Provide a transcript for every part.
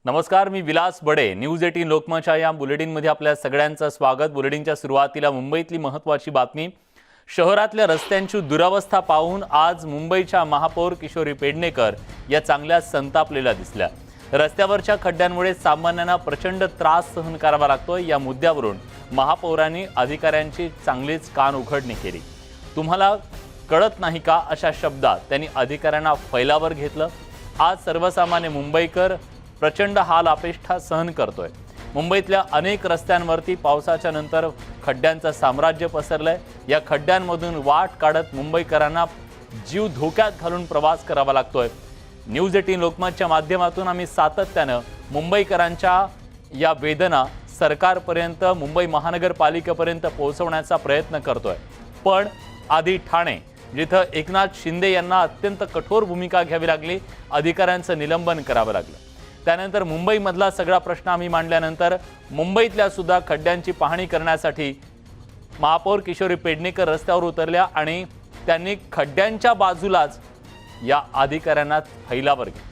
नमस्कार, मी विलास बडे. न्यूज 18 लोकमतच्या या बुलेटिनमध्ये आपल्या सगळ्यांचं स्वागत. बुलेटिनच्या सुरुवातीला मुंबईतली महत्त्वाची बातमी. शहरातल्या रस्त्यांची दुरावस्था पाहून आज मुंबईच्या महापौर किशोरी पेडणेकर या चांगल्या संतापलेल्या दिसल्या. रस्त्यावरच्या खड्ड्यांमुळे सामान्यांना प्रचंड त्रास सहन करावा लागतोय. या मुद्द्यावरून महापौरांनी अधिकाऱ्यांची चांगलीच कान उघडणी केली. तुम्हाला कळत नाही का, अशा शब्दात त्यांनी अधिकाऱ्यांना फैलावर घेतलं. आज सर्वसामान्य मुंबईकर प्रचंड हाल अपेष्टा सहन करतोय. मुंबईतल्या अनेक रस्त्यांवरती पावसाच्या नंतर खड्ड्यांचं साम्राज्य पसरलंय. या खड्ड्यांमधून वाट काढत मुंबईकरांना जीव धोक्यात घालून प्रवास करावा लागतोय. न्यूज 18 लोकमतच्या माध्यमातून आम्ही सातत्यानं मुंबईकरांच्या या वेदना सरकारपर्यंत, मुंबई महानगरपालिकेपर्यंत पोहोचवण्याचा प्रयत्न करतोय. पण आधी ठाणे, जिथं एकनाथ शिंदे यांना अत्यंत कठोर भूमिका घ्यावी लागली, अधिकाऱ्यांचं निलंबन करावं लागलं. त्यानंतर मुंबईमधला सगळा प्रश्न आम्ही मांडल्यानंतर मुंबईतल्या सुद्धा खड्ड्यांची पाहणी करण्यासाठी महापौर किशोरी पेडणेकर रस्त्यावर उतरल्या आणि त्यांनी खड्ड्यांच्या बाजूलाच या अधिकाऱ्यांना फैलावर घेतलं.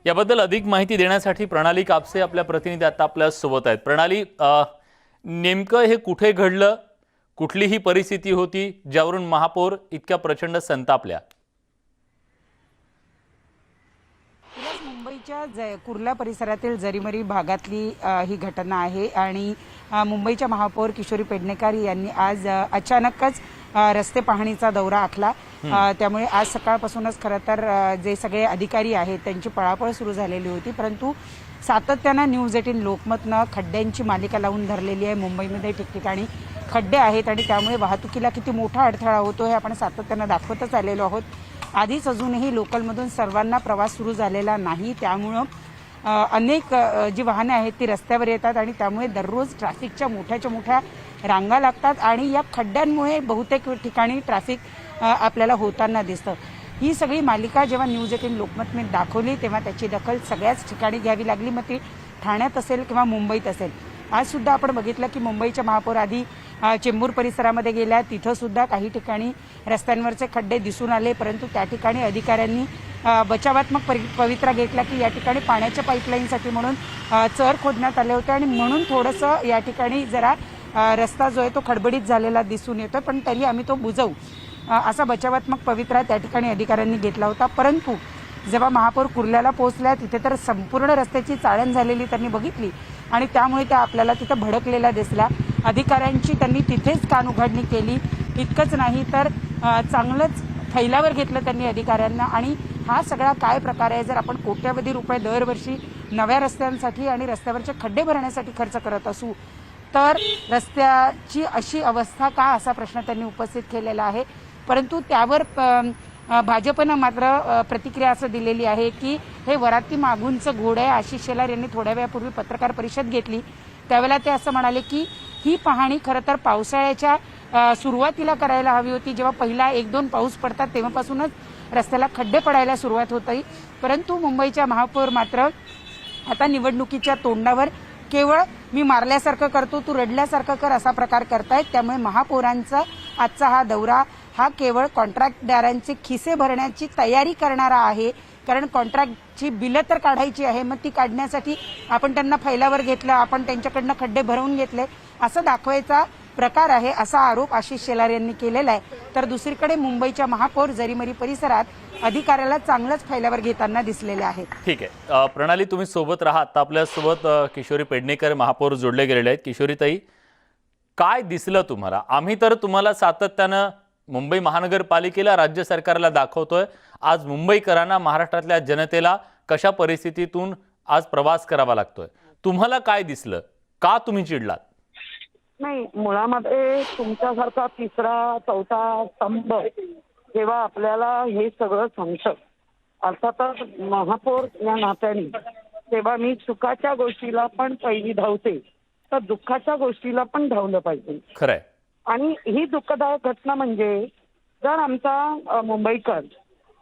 याबद्दल अधिक माहिती देण्यासाठी प्रणाली कापसे आपल्या प्रतिनिधी आता आपल्या सोबत आहेत. प्रणाली, नेमकं हे कुठे घडलं, कुठली ही परिस्थिती होती ज्यावरून महापौर इतक्या प्रचंड संतापल्या? मुंबईच्या कुर्ला परिसरातील जरीमरी भागातली ही घटना आहे आणि मुंबईच्या महापौर किशोरी पेडणेकर यांनी आज अचानकच रस्ते पाहणीचा दौरा आखला. त्यामुळे आज सकाळपासूनच खरं तर जे सगळे अधिकारी आहेत त्यांची पळापळ सुरू झालेली होती. परंतु सातत्यानं न्यूज 18 लोकमतनं खड्ड्यांची मालिका लावून धरलेली आहे. मुंबईमध्ये ठिकठिकाणी खड्डे आहेत आणि त्यामुळे वाहतुकीला किती मोठा अडथळा होतो हे आपण सातत्यानं दाखवतच आलेलो आहोत. आधीच अजूनही लोकलमधून सर्वांना प्रवास सुरू झालेला नाही. त्यामुळं अनेक जी वाहने आहेत ती रस्त्यावर येतात आणि त्यामुळे दररोज ट्रॅफिकच्या मोठ्या रांगा लागतात आणि या खड्ड्यांमुळे बहुतेक ठिकाणी ट्रॅफिक आपल्याला होताना दिसतं. ही सगळी मालिका जेव्हा न्यूज 18 लोकमतने दाखवली तेव्हा त्याची दखल सगळ्याच ठिकाणी घ्यावी लागली. मग ती ठाण्यात असेल किंवा मुंबईत असेल. आज सुद्धा आपण बघितलं की मुंबईच्या महापौर आधी चेंबूर परिसरामध्ये गेल्या, तिथं सुद्धा काही ठिकाणी रस्त्यांवरचे खड्डे दिसून आले. परंतु त्या ठिकाणी अधिकाऱ्यांनी बचावात्मक पवित्रा घेतला की या ठिकाणी पाण्याच्या पाईपलाईनसाठी म्हणून चर खोदण्यात आले होते आणि म्हणून थोडंसं या ठिकाणी जरा रस्ता जो आहे तो खडबडीत झालेला दिसून येतो. पण तरी आम्ही तो बुजवू असा बचावात्मक पवित्रा त्या ठिकाणी अधिकाऱ्यांनी घेतला होता. परंतु जेव्हा महापौर कुर्ल्याला पोहोचल्या तिथे तर संपूर्ण रस्त्याची चाळण झालेली त्यांनी बघितली आणि त्यामुळे त्या आपल्याला तिथं भडकलेल्या दिसल्या. अधिकाऱ्यांची त्यांनी तिथेच कान उघडणी केली. इतकंच नाही तर चांगलंच फैलावर घेतलं त्यांनी अधिकाऱ्यांना. आणि हा सगळा काय प्रकार आहे, जर आपण कोट्यवधी रुपये दरवर्षी नव्या रस्त्यांसाठी आणि रस्त्यावरचे खड्डे भरण्यासाठी खर्च करत असू तर रस्त्याची अशी अवस्था का, असा प्रश्न त्यांनी उपस्थित केलेला आहे. परंतु त्यावर भाजपनं मात्र प्रतिक्रिया असं दिलेली आहे की हे वराती मागूनचं घोड आहे. आशिष शेलार यांनी थोड्या वेळापूर्वी पत्रकार परिषद घेतली त्यावेळेला ते असं म्हणाले की ही पाहणी खरं तर पावसाळ्याच्या सुरुवातीला करायला हवी होती. जेव्हा पहिला 1-2 पाऊस पडतात तेव्हापासूनच रस्त्याला खड्डे पडायला सुरुवात होत. परंतु मुंबईच्या महापौर मात्र आता निवडणुकीच्या तोंडावर केवळ मी मारल्यासारखं करतो, तू रडल्यासारखं कर असा प्रकार करतायत. त्यामुळे महापौरांचा आजचा हा दौरा हा केवळ कॉन्ट्रॅक्टदारांचे खिसे भरण्याची तयारी करणारा आहे. कारण कॉन्ट्रॅक्टची बिलं तर काढायची आहे, मग ती काढण्यासाठी आपण त्यांना फैलावर घेतलं, आपण त्यांच्याकडनं खड्डे भरवून घेतले असं दाखवायचा प्रकार आहे, असा आरोप आशिष शेलार यांनी केलेला आहे. तर दुसरीकडे मुंबईच्या महापौर जरीमरी परिसरात अधिकाऱ्याला चांगलंच फैलावर घेताना दिसलेले आहेत. ठीक आहे प्रणाली, तुम्ही सोबत राहा. आता आपल्यासोबत किशोरी पेडणेकर महापौर जोडले गेलेले आहेत. किशोरीताई, काय दिसलं तुम्हाला? आम्ही तर तुम्हाला सातत्यानं मुंबई महानगरपालिकेला, राज्य सरकारला दाखवतोय. आज मुंबईकरांना, महाराष्ट्रातल्या जनतेला कशा परिस्थितीतून आज प्रवास करावा लागतोय. तुम्हाला काय दिसलं? का तुम्ही चिडलात? नाही, मुळामध्ये तुमच्यासारखा तिसरा चौथा स्तंभ जेव्हा आपल्याला हे सगळं सांगतं, अर्थातच महापौर या नात्याने तेव्हा मी सुखाच्या गोष्टीला पण पहिली धावते, तर दुःखाच्या गोष्टीला पण धावलं पाहिजे. खरंय. आणि ही दुःखदायक घटना म्हणजे जर आमचा मुंबईकर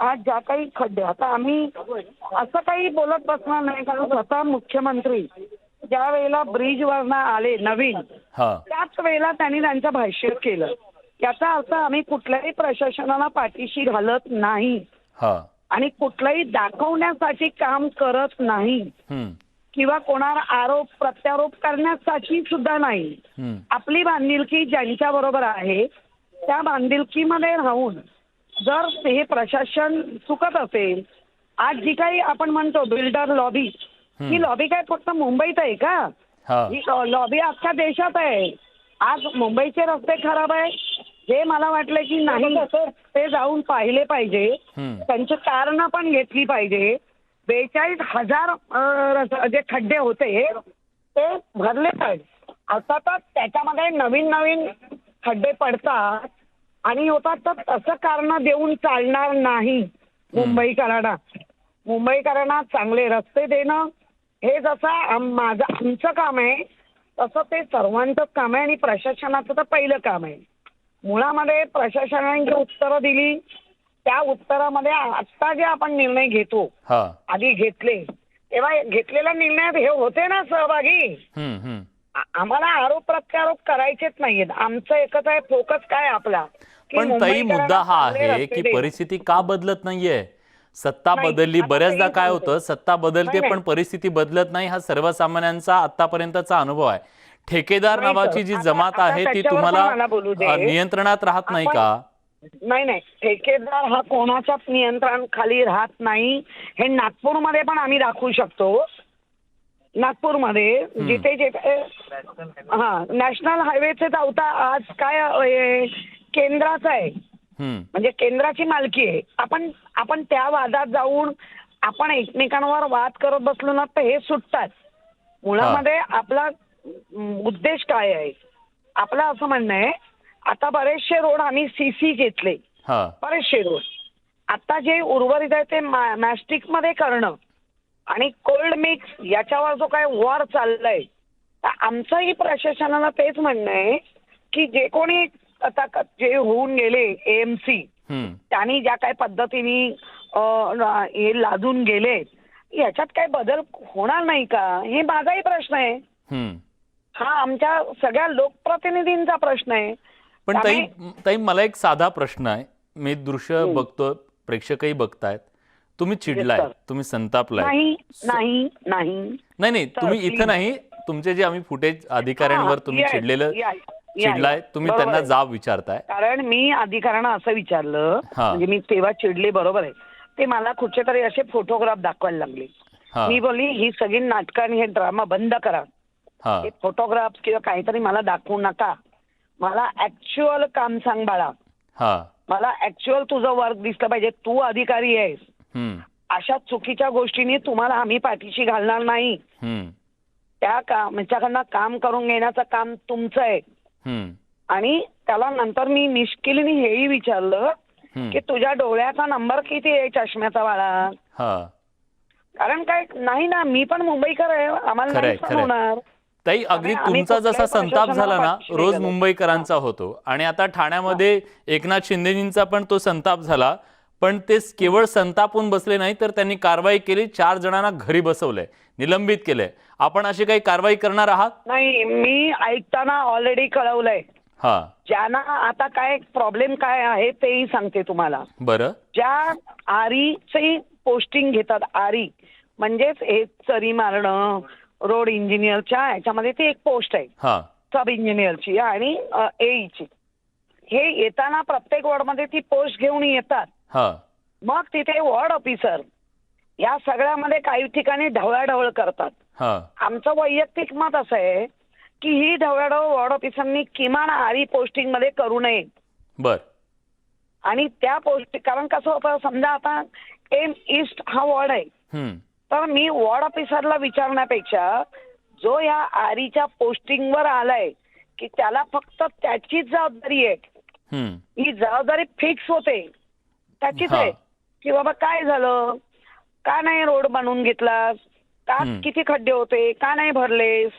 आज ज्या काही खड्डे, आता आम्ही असं काही बोलत बसणार नाही, कारण स्वतः मुख्यमंत्री ज्या वेळेला ब्रिजवरनं आले नवीन, हा त्याच वेळेला त्यांनी त्यांचं भाष्य केलं. याचा अर्थ आम्ही कुठल्याही प्रशासनाला पाठीशी घालत नाही हा आणि कुठलंही दाखवण्यासाठी काम करत नाही हम्म किंवा कोणाला आरोप प्रत्यारोप करण्यासाठी सुद्धा नाही. हम्म आपली बांधिलकी ज्यांच्या बरोबर आहे त्या बांधिलकीमध्ये राहून जर हे प्रशासन चुकत असेल, आज जी काही आपण म्हणतो बिल्डर लॉबी, ही लॉबी काय फक्त मुंबईत आहे का? हा ही लॉबी अख्ख्या देशात आहे. आज मुंबईचे रस्ते खराब आहे, हे मला वाटलं की नाही ते जाऊन पाहिले पाहिजे, हम्म त्यांची कारणं पण घेतली पाहिजे. 42,000 जे खड्डे होते ते भरले पाहिजे. अर्थातच त्याच्यामध्ये नवीन नवीन खड्डे पडतात आणि होतात, तर तसं कारण देऊन चालणार नाही. मुंबईकरांना चांगले रस्ते देणं हे जसं आमचं काम आहे तसं ते सर्वांचंच काम आहे आणि प्रशासनाचं तर पहिलं काम आहे. मुळामध्ये प्रशासनाने जी उत्तरं दिली त्या उत्तरामध्ये आत्ता जे आपण निर्णय घेतो, हा आधी घेतले तेव्हा घेतलेल्या निर्णयात हे होते ना सहभागी. हम्म आम्हाला आरोप प्रत्यारोप करायचेच नाहीयेत. आमचं एकच आहे फोकस काय आपला, की पण ताई मुंबईकरांना मुद्दा हा चांगले आहे रस्ते की देणं. परिस्थिती का बदलत नाहीये? सत्ता नाही, बदलली, आता बऱ्याचदा तेही काय सांगते. होतं, सत्ता बदलते नाही, पण परिस्थिती बदलत नाही. हा सर्वसामान्यांचा आतापर्यंतचा अनुभव आहे. ठेकेदार नाही नावाची सर, जी आता- जमात आता आहे ती त्याच्यावर पण तुम्हाला मला बोलू दे. नियंत्रणात राहत नाही आपण- का? नाही, ठेकेदार हा कोणाच्याच नियंत्रण खाली राहत नाही. हे नागपूरमध्ये पण आम्ही दाखवू शकतो. नागपूरमध्ये जिथे नॅशनल हायवेचे चौथा आज काय केंद्राचा आहे, म्हणजे केंद्राची मालकी आहे. आपण त्या वादात जाऊन आपण एकमेकांवर वाद करत बसलो ना तर हे सुटतात. मुळामध्ये आपला उद्देश काय आहे? आपलं असं म्हणणं आहे, आता बरेचसे रोड आम्ही सीसी घेतले, बरेचसे रोड आता जे उर्वरित आहे ते मॅस्टिक मध्ये करणं आणि कोल्ड मिक्स याच्यावर जो काय वॉर चाललाय, तर आमचंही प्रशासनाला तेच म्हणणं आहे की जे कोणी आता जे होऊन गेले एएमसी, त्यांनी ज्या काही पद्धतीने हे लादून गेले, याच्यात काही बदल होणार नाही का? हे माझाही प्रश्न आहे. हा आमच्या सगळ्या लोकप्रतिनिधींचा प्रश्न आहे. पण ताई मला एक साधा प्रश्न आहे. मी दृश्य बघतो, प्रेक्षकही बघतायत. तुम्ही चिडलाय, तुम्ही संतापलाय. नाही तुम्ही इथं नाही, तुमचे जे आम्ही फुटेज अधिकाऱ्यांवर तुम्ही चिडलाय, तुम्ही त्यांना जाब विचारताय. कारण मी अधिकाऱ्यांना असं विचारलं, म्हणजे मी तेव्हा चिडले, बरोबर आहे. ते मला कुठचे तरी असे फोटोग्राफ दाखवायला लागले. मी बोलली ही सगळी नाटकं आणि हे ड्रामा बंद करा. हे फोटोग्राफ किंवा काहीतरी मला दाखवू नका. मला ऍक्च्युअल काम सांग बाळा. मला ऍक्च्युअल तुझं वर्क दिसलं पाहिजे. तू अधिकारी आहेस. अशा चुकीच्या गोष्टींनी तुम्हाला आम्ही पाठीशी घालणार नाही. त्याच्याकडनं काम करून घेण्याचं काम तुमचं आहे. आणि त्याला नंतर मी मिश्किलीने हेही विचारलं की तुझ्या डोळ्याचा नंबर किती आहे चष्म्याचा बाळा? कारण काय नाही ना, मी पण मुंबईकर आहे, आम्हाला नाही सहन होणार. ताई अगदी तुमचा जसा संताप झाला ना, रोज मुंबईकरांचा होतो, आणि आता ठाण्यामध्ये एकनाथ शिंदेजींचा पण तो संताप झाला. पण ते केवळ संतापून बसले नाही, तर त्यांनी कारवाई केली. 4 जणांना घरी बसवलंय, निलंबित केलंय. आपण अशी काही कारवाई करणार आहात? नाही, मी ऐकताना ऑलरेडी कळवलंय. ज्यांना आता काय प्रॉब्लेम काय आहे तेही सांगते तुम्हाला. बरं. ज्या आरीची पोस्टिंग घेतात, आरी म्हणजेच हे चरी मारणं, रोड इंजिनियरच्या ह्याच्यामध्ये ती एक पोस्ट आहे, सब इंजिनियरची आणि एईची. हे येताना प्रत्येक वॉर्डमध्ये ती पोस्ट घेऊन येतात. मग तिथे वॉर्ड ऑफिसर या सगळ्यामध्ये काही ठिकाणी ढवळाढवळ करतात. आमचं वैयक्तिक मत असं आहे की ही ढवळाढवळ वॉर्ड ऑफिसरनी किमान आरी पोस्टिंग मध्ये करू नये. आणि त्या पोस्ट, कारण कसं होतं, समजा आता एम ईस्ट हा वॉर्ड आहे, तर मी वॉर्ड ऑफिसरला विचारण्यापेक्षा जो या आरीच्या पोस्टिंगवर आलाय की त्याला फक्त त्याचीच जबाबदारी आहे, ही जबाबदारी फिक्स होते त्याचीच आहे की बाबा काय झालं, का नाही रोड बनवून घेतलास, का किती खड्डे होते, का नाही भरलेस.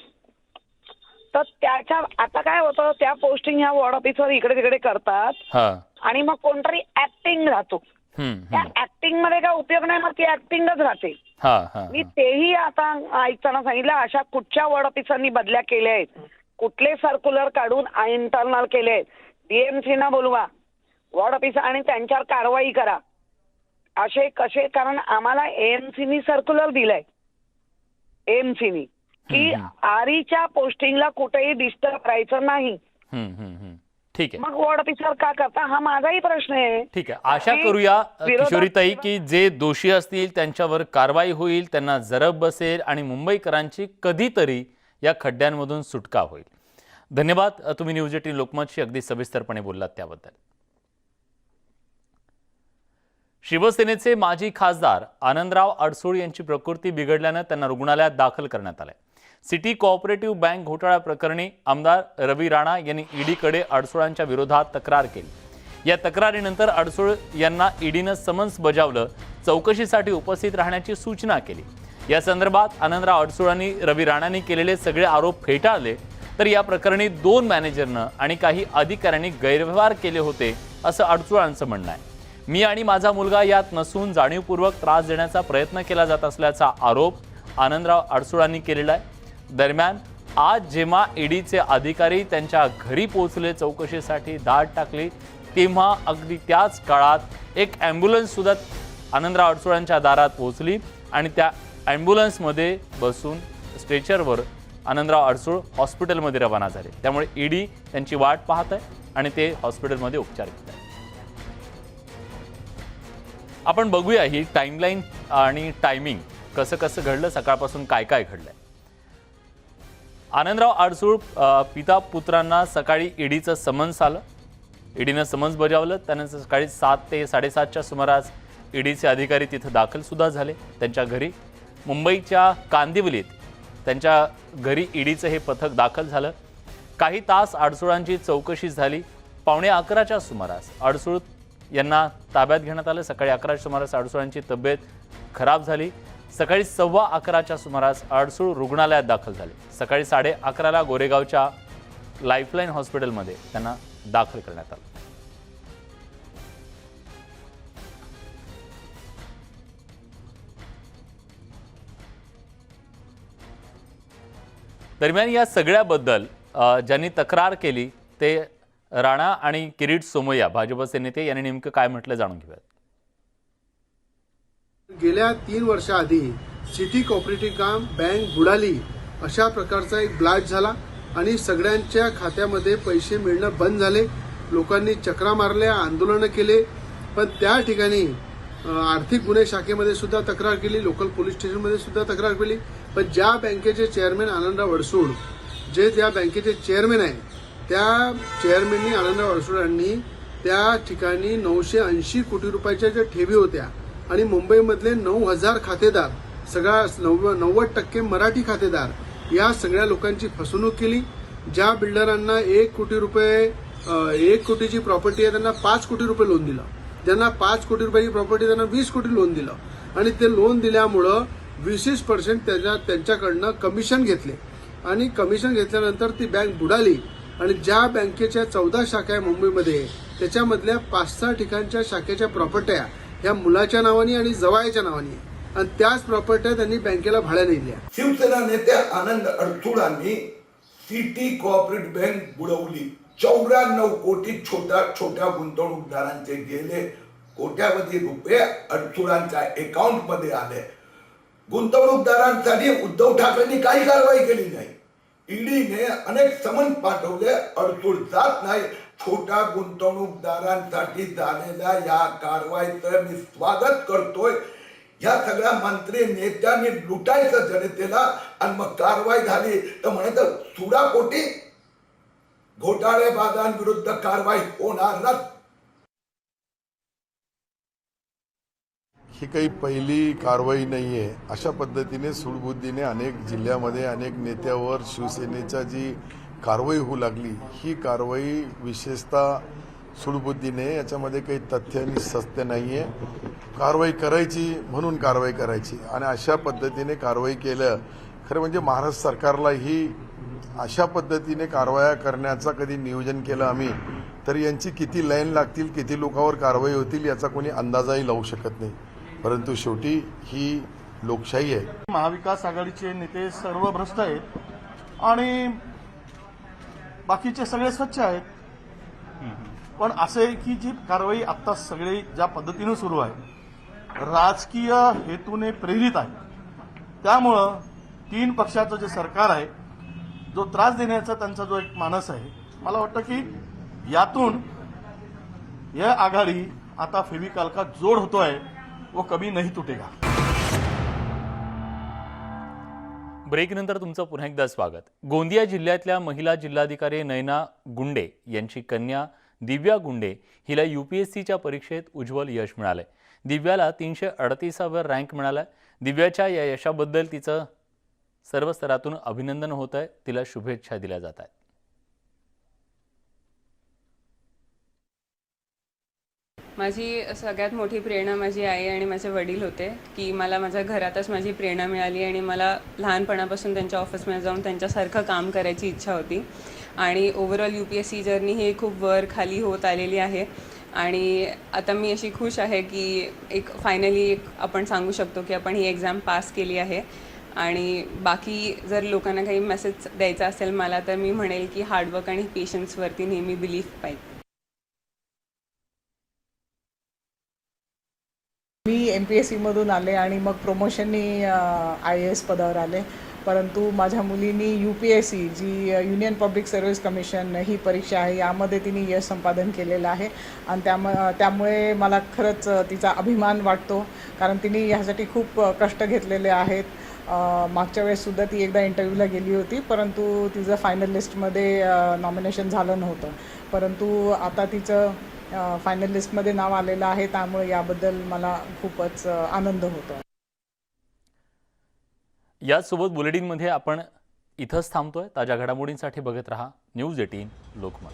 तर त्याच्या आता काय होतं, त्या पोस्टिंग ह्या वॉर्ड ऑफिसर इकडे तिकडे करतात आणि मग कोणतरी ऍक्टिंग राहतो. त्या ऍक्टिंग मध्ये काय उपयोग नाही, मग ती ऍक्टिंगच राहते. मी तेही आता ऐकताना सांगितलं, अशा कुठच्या वॉर्ड ऑफिसरनी बदल्या केल्या आहेत, कुठले सर्क्युलर काढून इंटरनल केले आहेत, डीएमसी ना बोलवा वॉर्ड ऑफिसर आणि त्यांच्यावर कारवाई करा. असे कसे, कारण आम्हाला एएमसीनी सर्क्युलर दिलाय, एएमसीनी की आरीच्या पोस्टिंगला कुठेही डिस्टर्ब करायचं नाही. ठीक आहे, मग वॉर्ड ऑफिसर का करता, हा माझाही प्रश्न आहे. ठीक आहे, आशा करूया किशोरीताई की जे दोषी असतील त्यांच्यावर कारवाई होईल, त्यांना जरब बसेल आणि मुंबईकरांची कधीतरी या खड्ड्यांमधून सुटका होईल. धन्यवाद, तुम्ही न्यूज 18 लोकमतशी अगदी सविस्तरपणे बोललात त्याबद्दल. शिवसेनेचे माजी खासदार आनंदराव अडसूळ यांची प्रकृती बिघडल्यानं त्यांना रुग्णालयात दाखल करण्यात आले. सिटी कोऑपरेटिव्ह बँक घोटाळा प्रकरणी आमदार रवी राणा यांनी ईडीकडे अडसूळांच्या विरोधात तक्रार केली. या तक्रारीनंतर अडसूळ यांना ईडीनं समन्स बजावलं, चौकशीसाठी उपस्थित राहण्याची सूचना केली. या संदर्भात आनंदराव अडसूळांनी रवी राणांनी केलेले सगळे आरोप फेटाळले, तर या प्रकरणी 2 मॅनेजरनं आणि काही अधिकाऱ्यांनी गैरव्यवहार केले होते असं अडसूळांचं म्हणणं आहे. मी आणि माझा मुलगा यात नसून जाणीवपूर्वक त्रास देण्याचा प्रयत्न केला जात असल्याचा आरोप आनंदराव अडसूळांनी केलेला आहे. दरम्यान आज जेव्हा ईडीचे अधिकारी त्यांच्या घरी पोहोचले, चौकशीसाठी धाड टाकली, तेव्हा अगदी त्याच काळात एक ॲम्ब्युलन्स सुद्धा आनंदराव अडसूळांच्या दारात पोहोचली आणि त्या ॲम्ब्युलन्समध्ये बसून स्ट्रेचरवर आनंदराव अडसूळ हॉस्पिटलमध्ये रवाना झाले. त्यामुळे ईडी त्यांची वाट पाहत आहे आणि ते हॉस्पिटलमध्ये उपचार घेत आहे. आपण बघूया ही टाइमलाईन आणि टायमिंग कसं कसं घडलं, सकाळपासून काय काय घडलंय. आनंदराव अडसूळ पिता पुत्रांना सकाळी ईडीचं समन्स आलं, ईडीनं समन्स बजावलं. त्यानंतर सकाळी 7 ते 7:30च्या सुमारास ईडीचे अधिकारी तिथं दाखल सुद्धा झाले त्यांच्या घरी. मुंबईच्या कांदिवलीत त्यांच्या घरी ईडीचं हे पथक दाखल झालं. काही तास अडसूळांची चौकशी झाली. 11:15च्या सुमारास अडसूळ यांना ताब्यात घेण्यात आलं. सकाळी 11च्या सुमारास अडसूळांची तब्येत खराब झाली. सकाळी 11:15च्या सुमारास अडसूळ रुग्णालयात दाखल झाले. सकाळी 11:30ला गोरेगावच्या लाईफलाईन हॉस्पिटलमध्ये त्यांना दाखल करण्यात आलं. दरम्यान या सगळ्याबद्दल ज्यांनी तक्रार केली ते राणा आणि किरीट सोमय्या भाजपचे नेते यांनी नेमकं काय म्हटलं जाणून घेऊयात. गेल्या 3 वर्षाआधी सिटी कोऑपरेटिव्ह बँक बुडाली अशा प्रकारचा एक ब्लास्ट झाला आणि सगळ्यांच्या खात्यामध्ये पैसे मिळणं बंद झाले. लोकांनी चक्रा मारल्या, आंदोलनं केले, पण त्या ठिकाणी आर्थिक गुन्हे शाखेमध्ये सुद्धा तक्रार केली, लोकल पोलीस स्टेशनमध्ये सुद्धा तक्रार केली. पण ज्या बँकेचे चेअरमॅन आनंदराव अडसूळ जे त्या बँकेचे चेअरमॅन आहे, त्या चेअरमॅननी आनंदराव अडसूळांनी त्या ठिकाणी 980 कोटी रुपयाच्या ज्या ठेवी होत्या आणि मुंबईमधले 9,000 खातेदार, सगळा 90% मराठी खातेदार, या सगळ्या लोकांची फसवणूक केली. ज्या बिल्डरांना 1 कोटी रुपये 1 कोटीची प्रॉपर्टी आहे त्यांना 5 कोटी रुपये लोन दिलं, ज्यांना 5 कोटी रुपयाची प्रॉपर्टी त्यांना 20 कोटी लोन दिलं आणि ते लोन दिल्यामुळं 20% त्यांच्याकडनं कमिशन घेतले आणि कमिशन घेतल्यानंतर ती बँक बुडाली. आणि ज्या बँकेच्या 14 शाखा आहे मुंबईमध्ये त्याच्यामधल्या 5-6 ठिकाणच्या शाखेच्या प्रॉपर्ट्या ह्या मुलाच्या नावाने आणि जवाईच्या नावाने आणि त्याच प्रॉपर्ट्या त्यांनी बँकेला भाड्याने दिल्या. शिवसेना नेते आनंद अडसूळांनी सिटी कोऑपरेटिव्ह बँक बुडवली. 94 कोटी छोट्या गुंतवणूकदारांचे गेले कोट्यावधी रुपये अडसूळांच्या अकाउंट मध्ये आले. गुंतवणूकदारांसाठी उद्धव ठाकरेंनी काही कारवाई केली नाही. ईडीने अनेक समन्स पाठवले, अडसूळ जात नाही. छोट्या गुंतवणूकदारांसाठी झालेल्या या कारवाईचं मी स्वागत करतोय. या सगळ्या मंत्री नेत्यांनी लुटायचं जनतेला आणि मग कारवाई झाली तर म्हणायचं सुडापोटी घोटाळेबाजांविरुद्ध कारवाई होणार. ही काही पहिली कारवाई नाही आहे. अशा पद्धतीने सूडबुद्धीने अनेक जिल्ह्यामध्ये अनेक नेत्यावर शिवसेनेचा जी कारवाई होऊ लागली, ही कारवाई विशेषतः सूडबुद्धीने, याच्यामध्ये काही तथ्य आणि सत्य नाही आहे. कारवाई करायची म्हणून कारवाई करायची आणि अशा पद्धतीने कारवाई केलं. खरं म्हणजे महाराष्ट्र सरकारलाही अशा पद्धतीने कारवाया करण्याचा कधी नियोजन केलं आम्ही तर यांची किती लाईन लागतील, किती लोकांवर कारवाई होतील याचा कोणी अंदाजही लावू शकत नाही. परंतु शेवटी ही लोकशाही आहे. महाविकास आघाडीचे नेते सर्व भ्रष्ट आहेत आणि बाकीचे सगळे स्वच्छ आहेत. पण असे की जी कारवाई आता सगळे ज्या पद्धतीने सुरू आहे राजकीय हेतूने प्रेरित आहे. त्यामुळं 3 पक्षाचं जे सरकार आहे, जो त्रास देण्याचा त्यांचा जो एक मानस आहे, मला वाटतं की यातून यह आघाडी आता फेविकॉल का जोड होतोय, वो कभी नहीं तुटेगा. ब्रेकनंतर तुमचं पुन्हा एकदा स्वागत. गोंदिया जिल्ह्यातल्या महिला जिल्हाधिकारी नयना गुंडे यांची कन्या दिव्या गुंडे हिला UPSCच्या परीक्षेत उज्ज्वल यश मिळालंय. दिव्याला 338वर रँक मिळालाय. दिव्याच्या या यशाबद्दल तिचं सर्व स्तरातून अभिनंदन होत आहे. तिला शुभेच्छा दिल्या जात आहेत. माझी सगळ्यात मोठी प्रेरणा माझी आई आणि माझे वडील होते, की मला माझ्या घरातच माझी प्रेरणा मिळाली आणि मला लहानपणापासून त्यांच्या ऑफिसमध्ये जाऊन त्यांच्यासारखं काम करायची इच्छा होती. आणि ओव्हरऑल UPSC जर्नी ही खूप वर खाली होत आलेली आहे आणि आता मी अशी खुश आहे की फायनली आपण सांगू शकतो की आपण ही एक्झाम पास केली आहे. आणि बाकी जर लोकांना काही मेसेज द्यायचा असेल मला, तर मी म्हणेल की हार्डवर्क आणि पेशन्सवरती नेहमी बिलीफ पाहिजे. मी MPSC मधून आले आणि मग प्रमोशननी IAS पदावर आले. परंतु माझ्या मुलीनी UPSC जी युनियन पब्लिक सर्व्हिस कमिशन ही परीक्षा आहे यामध्ये तिने यश संपादन केलेलं आहे आणि त्यामुळे मला खरंच तिचा अभिमान वाटतो, कारण तिने ह्यासाठी खूप कष्ट घेतलेले आहेत. मागच्या वेळेससुद्धा ती एकदा इंटरव्ह्यूला गेली होती, परंतु तिचं फायनल लिस्टमध्ये नॉमिनेशन झालं नव्हतं. परंतु आता तिचं फायनल लिस्टमध्ये नाव आलेलं आहे, त्यामुळे याबद्दल मला खूपच आनंद होतो. याचसोबत बुलेटिनमध्ये आपण इथंच थांबतोय. ताज्या घडामोडींसाठी बघत रहा न्यूज 18 लोकमत.